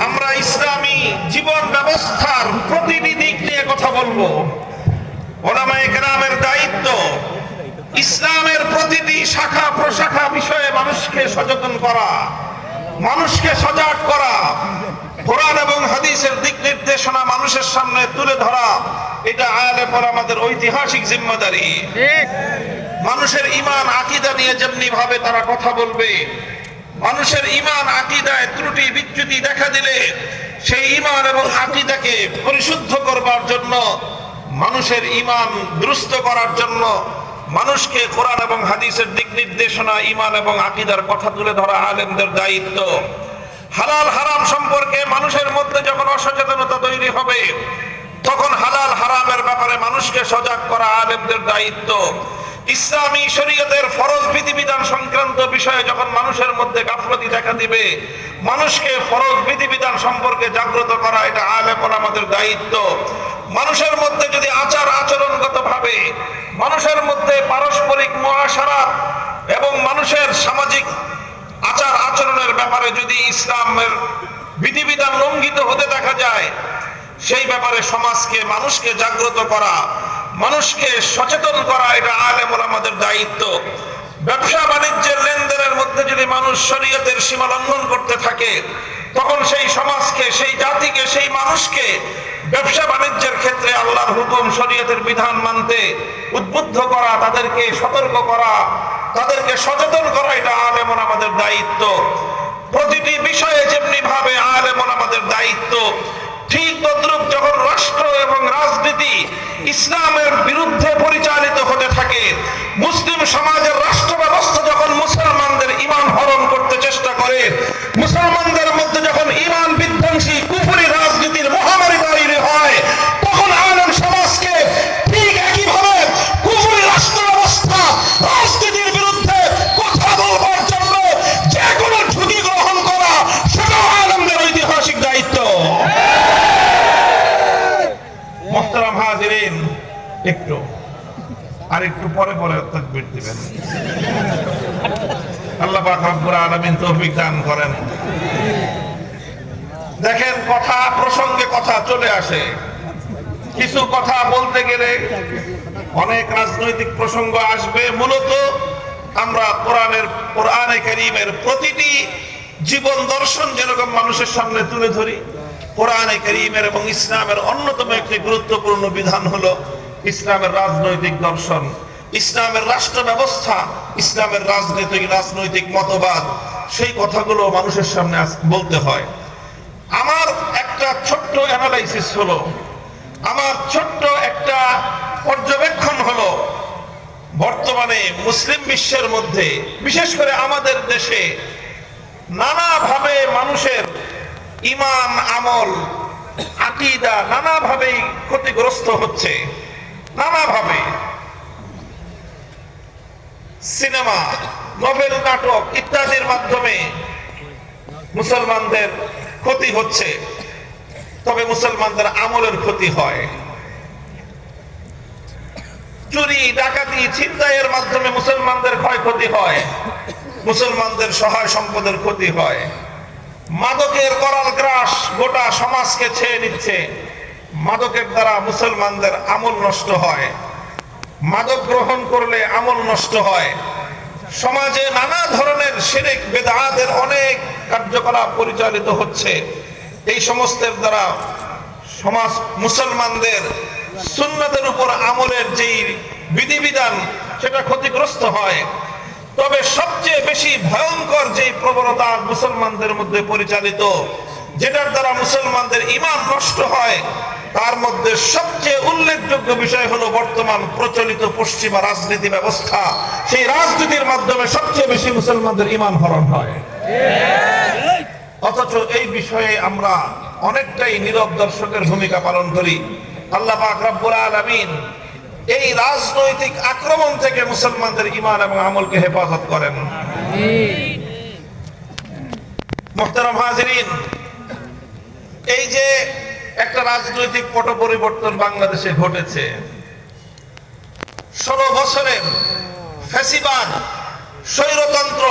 আমরা ইসলামী জীবন ব্যবস্থার প্রতিটি দিক নিয়ে কথা বলবো। ওলামায়ে কেরামের দায়িত্ব ইসলামের প্রতিটি শাখা প্রশাখা বিষয়ে মানুষকে সচেতন করা, মানুষকে সজাগ করা, কোরআন এবং হাদিসের দিক নির্দেশনা মানুষের সামনে তুলে ধরা, এটা আলেম ওলামাদের ঐতিহাসিক জিম্মাদারি। মানুষের ঈমান আকীদা নিয়ে যেমনি ভাবে তারা কথা বলবে, মানুষের ঈমান আকীদায় ত্রুটি বিচ্যুতি দেখা দিলে সেই ঈমান এবং আকীদাকে পরিশুদ্ধ করবার জন্য, মানুষের ঈমান দুরুস্ত করার জন্য মানুষকে কোরআন এবং হাদিসের দিক নির্দেশনা, ঈমান এবং আকীদার কথা তুলে ধরা আলেমদের দায়িত্ব। হালাল হারাম সম্পর্কে মানুষের মধ্যে যখন অসচেতনতা তৈরি হবে, তখন হালাল হারামের ব্যাপারে মানুষকে সজাগ করা আলেমদের দায়িত্ব। ইসলামী শরীয়তের ফরজ বিধিবিধান সংক্রান্ত বিষয়ে যখন মানুষের মধ্যে গাফলতি দেখা দিবে, মানুষকে ফরজ বিধিবিধান সম্পর্কে জাগ্রত করা, এটা আলেম ওলামাদের দায়িত্ব। মানুষের মধ্যে যদি আচার আচরণগত ভাবে, মানুষের মধ্যে পারস্পরিক মুআশারাত এবং মানুষের সামাজিক আচার আচরণের ব্যাপারে যদি ইসলামের বিধিবিধান লঙ্ঘিত হতে দেখা যায়, সেই ব্যাপারে সমাজকে, মানুষকে জাগ্রত করা, মানুষকে সচেতন করা, এটা আলেম ওলামাদের দায়িত্ব। ব্যবসা বাণিজ্যের লেনদেনের মধ্যে যদি মানুষ শরীয়তের সীমা লঙ্ঘন করতে থাকে, তখন সেই সমাজকে, সেই জাতিকে, সেই মানুষকে ব্যবসা বাণিজ্যের ক্ষেত্রে আল্লাহর হুকুম, শরীয়তের বিধান মানতে উদ্বুদ্ধ করা, তাদেরকে সতর্ক করা, তাদেরকে সচেতন করা, এটা আলেম ওলামাদের দায়িত্ব। প্রতিটি বিষয়ে যেমনি ভাবে আলেম ওলামাদের দায়িত্ব, ঠিক তদ্রূপ যখন রাষ্ট্র এবং রাজনীতি ইসলামের বিরুদ্ধে পরিচালিত হতে থাকে, মুসলিম সমাজের রাষ্ট্র ব্যবস্থা যখন মুসলমানদের ঈমান হরণ করতে চেষ্টা করে, মুসলমানদের মধ্যে যখন ঈমান বিধ্বংসী কুফরি রাজনীতির মহামারী তৈরি হয়, তখন আলেম সমাজকে ঠিক একইভাবে কুফরি রাষ্ট্র ব্যবস্থা রাজনীতির বিরুদ্ধে কথা বলবার জন্য যে কোনো ঝুঁকি গ্রহণ করা, সেটাও আলেমদের ঐতিহাসিক দায়িত্ব। মুহতারাম হাজিরিন, একটু পরে তাকবীর দিবেন। আল্লাহ পাক রব্বুল আলামিন তৌফিক দান করেন। দেখেন, কথা প্রসঙ্গে কথা চলে আসে, কিছু কথা বলতে গেলে অনেক রাজনৈতিক প্রসঙ্গ আসবে। মূলত আমরা কোরআনে কারীমের প্রতিটি জীবন দর্শন যেরকম মানুষের সামনে তুলে ধরি, কোরআনে কারীমের এবং ইসলামের অন্যতম একটি গুরুত্বপূর্ণ বিধান হলো ইসলামের রাজনৈতিক দর্শন, ইসলামের রাষ্ট্র ব্যবস্থা, ইসলামের রাজনৈতিক মতবাদ, সেই কথাগুলো মানুষের সামনে বলতে হয়। আমার একটা ছোট্ট অ্যানালাইসিস হলো, আমার ছোট্ট একটা পর্যবেক্ষণ হলো, বর্তমানে মুসলিম বিশ্বের মধ্যে, বিশেষ করে আমাদের দেশে, নানাভাবে মানুষের ঈমান, আমল, আকীদা নানাভাবেই ক্ষতিগ্রস্ত হচ্ছে। নানাভাবে সিনেমা, নভেল, নাটক ইত্যাদির মাধ্যমে মুসলমানদের ক্ষতি হচ্ছে, তবে মুসলমানদের আমলের ক্ষতি হয়। চুরি, ডাকাতি, ছিনতাইয়ের মাধ্যমে মুসলমানদের ক্ষয়ক্ষতি হয়, মুসলমানদের সহায় সম্পদের ক্ষতি হয়। মাদকের করাল গ্রাস গোটা সমাজকে ছেয়ে নিচ্ছে, মাদকের দ্বারা মুসলমানদের আমল নষ্ট হয়, মাদক গ্রহণ করলে আমল নষ্ট হয়। সমাজে নানা ধরনের শিরক বেদাতের অনেক কার্যকলাপ পরিচালিত হচ্ছে। এই সমস্তের দ্বারা সমাজ, মুসলমানদের সুন্নতের উপর আমলের যেই বিধিবিধান, সেটা ক্ষতিগ্রস্ত হয়। তবে সবচেয়ে বেশি ভয়ঙ্কর যে প্রবণতা মুসলমানদের মধ্যে পরিচালিত, যেটার দ্বারা মুসলমানদের ঈমান নষ্ট হয়, তার মধ্যে সবচেয়ে উল্লেখযোগ্য বিষয় হলো বর্তমান প্রচলিত পশ্চিমা রাজনীতি ব্যবস্থা। সেই রাজনীতির মাধ্যমে সবচেয়ে বেশি মুসলমানদের ঈমান হরণ হয়। অথচ এই বিষয়ে আমরা অনেকটাই নীরব দর্শকের ভূমিকা পালন করি। আল্লাহ পাক রব্বুল আলামিন এই রাজনৈতিক আক্রমণ থেকে মুসলমানদের ঈমান এবং আমলকে হেফাজত করেন। মুহতারাম হাজিরিন, এই যে একটা রাজনৈতিক পট পরিবর্তন বাংলাদেশে ঘটেছে, 16 বছরের ফ্যাসিবাদ, স্বৈরতন্ত্র,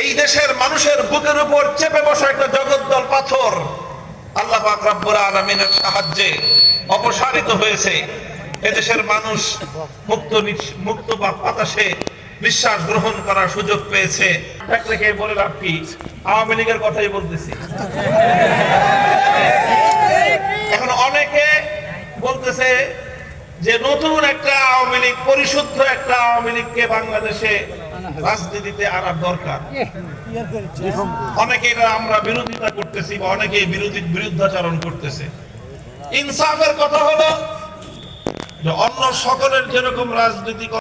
এই দেশের মানুষের বুকের উপর চেপে বসা একটা জগদ্দল পাথর আল্লাহ পাক রব্বুল আলামিনের সাহায্যে অপসারিত হয়েছে। এদেশের মানুষ মুক্ত বাতাসে নিঃশ্বাস গ্রহণ করার সুযোগ পেয়েছে। রেখে বলে লাভ কি, আওয়ামী লীগের কথাই বলতেছি। এখন অনেকে বলতেছে যে নতুন একটা আওয়ামী লীগ, পরিশুদ্ধ একটা আওয়ামী লীগকে বাংলাদেশে রাজনীতিতে আনার দরকার। অনেকে এটা আমরা বিরোধিতা করতেছি বা অনেকে বিরুদ্ধাচরণ করতেছে। ইনসাফের কথা হলো যে অন্য সকলের যেরকম রাজনীতি